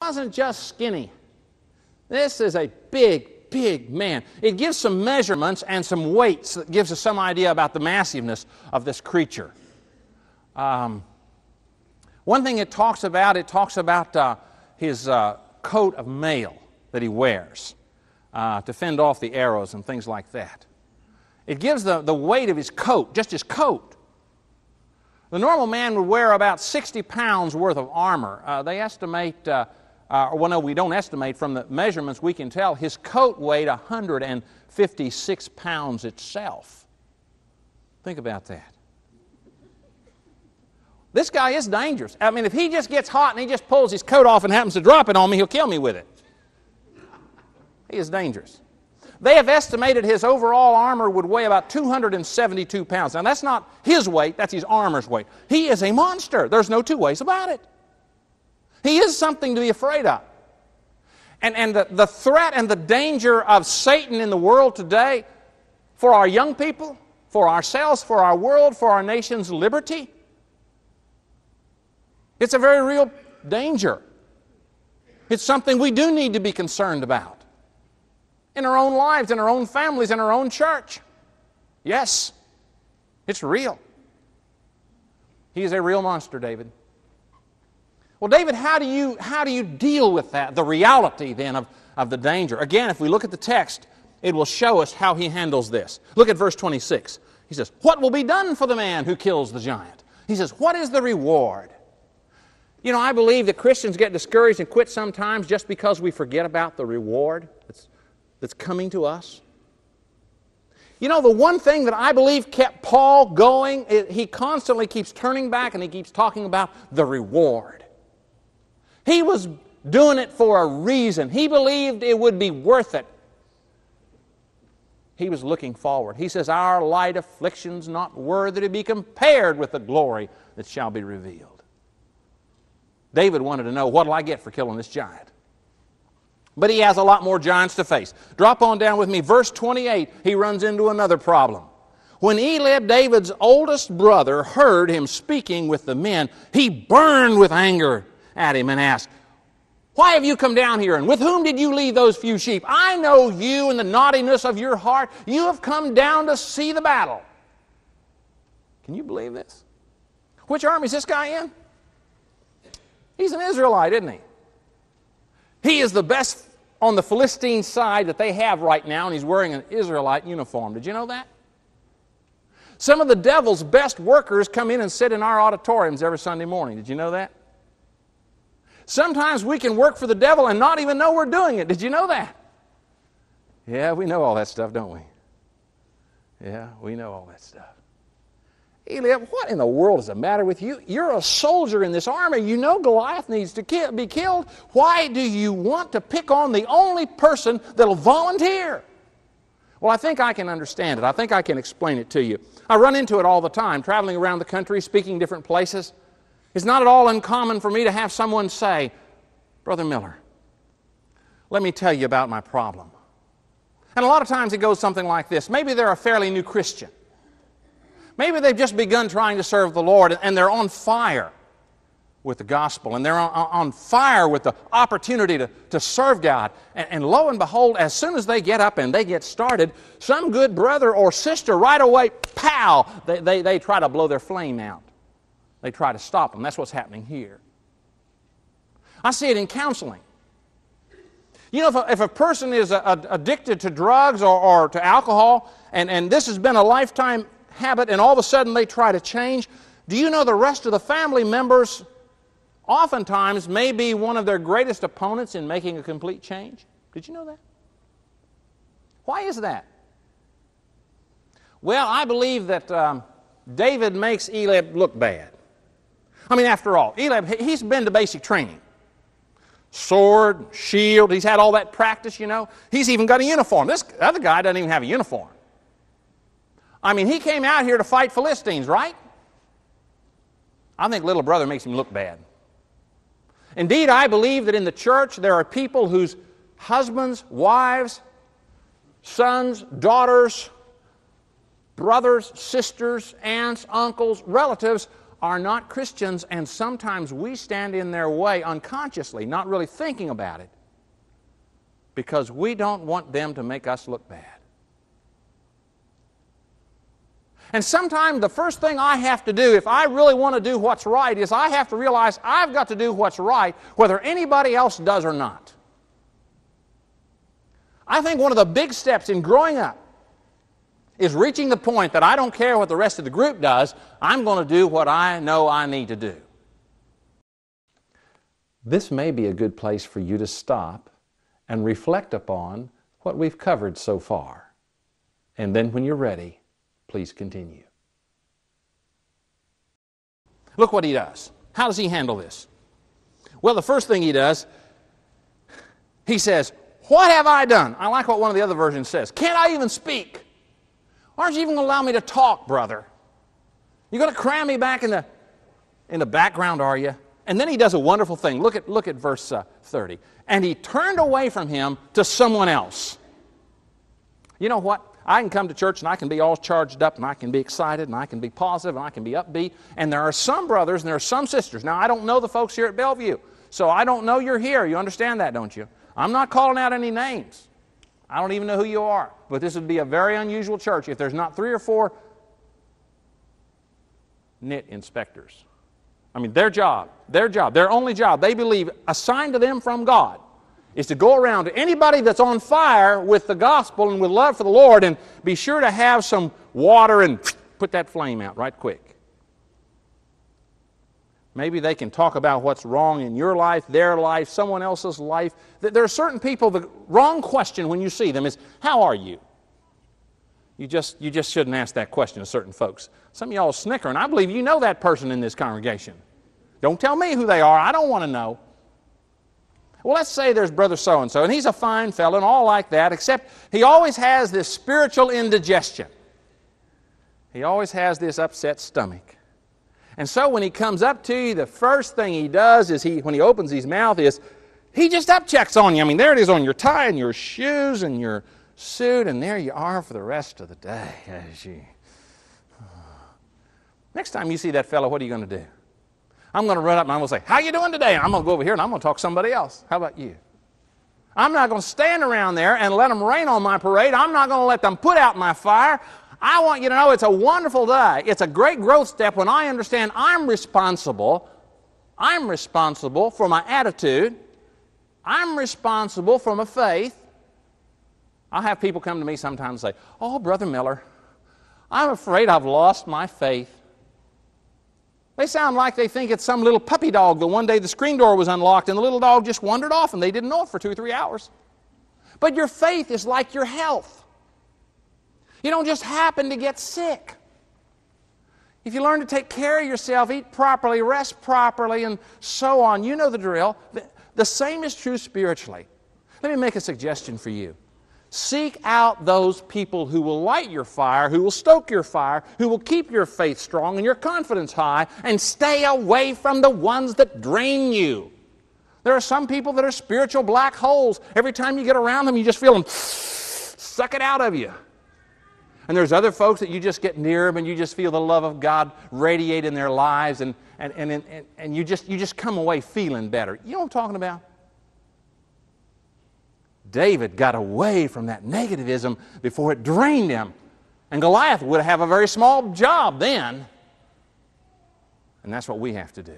wasn't just skinny. This is a big, big man. It gives some measurements and some weights that gives us some idea about the massiveness of this creature. One thing it talks about his coat of mail that he wears to fend off the arrows and things like that. It gives the weight of his coat, just his coat. The normal man would wear about 60 pounds worth of armor. They estimate, well, no, we don't estimate. From the measurements we can tell, his coat weighed 156 pounds itself. Think about that. This guy is dangerous. I mean, if he just gets hot and he just pulls his coat off and happens to drop it on me, he'll kill me with it. He is dangerous. They have estimated his overall armor would weigh about 272 pounds. Now, that's not his weight, that's his armor's weight. He is a monster. There's no two ways about it. He is something to be afraid of. And the threat and the danger of Satan in the world today for our young people, for ourselves, for our world, for our nation's liberty, it's a very real danger. It's something we do need to be concerned about. In our own lives, in our own families, in our own church. Yes, it's real. He is a real monster, David. Well, David, how do you deal with that, the reality then of the danger? Again, if we look at the text, it will show us how he handles this. Look at verse 26. He says, "What will be done for the man who kills the giant?" He says, "What is the reward?" You know, I believe that Christians get discouraged and quit sometimes just because we forget about the reward that's coming to us. You know, the one thing that I believe kept Paul going, he constantly keeps turning back and he keeps talking about the reward. He was doing it for a reason. He believed it would be worth it. He was looking forward. He says, "Our light affliction's not worthy to be compared with the glory that shall be revealed." David wanted to know, what will I get for killing this giant? But he has a lot more giants to face. Drop on down with me. Verse 28, he runs into another problem. When Eliab, David's oldest brother, heard him speaking with the men, he burned with anger at him and asked, "Why have you come down here, and with whom did you leave those few sheep? I know you and the naughtiness of your heart. You have come down to see the battle." Can you believe this? Which army is this guy in? He's an Israelite, isn't he? He is the best on the Philistine side that they have right now, and he's wearing an Israelite uniform. Did you know that? Some of the devil's best workers come in and sit in our auditoriums every Sunday morning. Did you know that? Sometimes we can work for the devil and not even know we're doing it. Did you know that? Yeah, we know all that stuff, don't we? Yeah, we know all that stuff. Eliab, what in the world is the matter with you? You're a soldier in this army. You know Goliath needs to be killed. Why do you want to pick on the only person that will volunteer? Well, I think I can understand it. I think I can explain it to you. I run into it all the time, traveling around the country, speaking different places. It's not at all uncommon for me to have someone say, "Brother Miller, let me tell you about my problem." And a lot of times it goes something like this. Maybe they're a fairly new Christian. Maybe they've just begun trying to serve the Lord, and they're on fire with the gospel, and they're on fire with the opportunity to serve God. And lo and behold, as soon as they get up and they get started, some good brother or sister right away, pow, they try to blow their flame out. They try to stop them. That's what's happening here. I see it in counseling. You know, if a person is addicted to drugs or to alcohol, and this has been a lifetime habit, and all of a sudden they try to change, do you know the rest of the family members oftentimes may be one of their greatest opponents in making a complete change? Did you know that? Why is that? Well, I believe that David makes Eliab look bad. I mean, after all, Eliab, he's been to basic training. Sword, shield, he's had all that practice, you know. He's even got a uniform. This other guy doesn't even have a uniform. I mean, he came out here to fight Philistines, right? I think little brother makes him look bad. Indeed, I believe that in the church there are people whose husbands, wives, sons, daughters, brothers, sisters, aunts, uncles, relatives are not Christians, and sometimes we stand in their way unconsciously, not really thinking about it, because we don't want them to make us look bad. And sometimes the first thing I have to do if I really want to do what's right is I have to realize I've got to do what's right whether anybody else does or not. I think one of the big steps in growing up is reaching the point that I don't care what the rest of the group does, I'm going to do what I know I need to do. This may be a good place for you to stop and reflect upon what we've covered so far. And then when you're ready, please continue. Look what he does. How does he handle this? Well, the first thing he does, he says, "What have I done?" I like what one of the other versions says. "Can't I even speak? Aren't you even going to allow me to talk, brother? You're going to cram me back in the background, are you?" And then he does a wonderful thing. Look at verse 30. "And he turned away from him to someone else." You know what? I can come to church and I can be all charged up and I can be excited and I can be positive and I can be upbeat. And there are some brothers and there are some sisters. Now, I don't know the folks here at Bellevue, so I don't know you're here. You understand that, don't you? I'm not calling out any names. I don't even know who you are. But this would be a very unusual church if there's not 3 or 4 knit inspectors. I mean, their only job, they believe, assigned to them from God, is to go around to anybody that's on fire with the gospel and with love for the Lord and be sure to have some water and put that flame out right quick. Maybe they can talk about what's wrong in your life, their life, someone else's life. There are certain people, the wrong question when you see them is, "How are you?" You just shouldn't ask that question to certain folks. Some of y'all snicker, and I believe you know that person in this congregation. Don't tell me who they are. I don't want to know. Well, let's say there's brother so-and-so, and he's a fine fellow and all like that, except he always has this spiritual indigestion. He always has this upset stomach. And so when he comes up to you, the first thing he does is when he opens his mouth is, he just upchecks on you. I mean, there it is on your tie and your shoes and your suit, and there you are for the rest of the day. Next time you see that fellow, what are you going to do? I'm going to run up and I'm going to say, "How you doing today?" And I'm going to go over here and I'm going to talk to somebody else. How about you? I'm not going to stand around there and let them rain on my parade. I'm not going to let them put out my fire. I want you to know it's a wonderful day. It's a great growth step when I understand I'm responsible. I'm responsible for my attitude. I'm responsible for my faith. I'll have people come to me sometimes and say, "Oh, Brother Miller, I'm afraid I've lost my faith." They sound like they think it's some little puppy dog that one day the screen door was unlocked and the little dog just wandered off and they didn't know it for 2 or 3 hours. But your faith is like your health. You don't just happen to get sick. If you learn to take care of yourself, eat properly, rest properly, and so on, you know the drill. The same is true spiritually. Let me make a suggestion for you. Seek out those people who will light your fire, who will stoke your fire, who will keep your faith strong and your confidence high, and stay away from the ones that drain you. There are some people that are spiritual black holes. Every time you get around them, you just feel them suck it out of you. And there's other folks that you just get near them and you just feel the love of God radiate in their lives, and you just come away feeling better. You know what I'm talking about? David got away from that negativism before it drained him. And Goliath would have a very small job then. And that's what we have to do.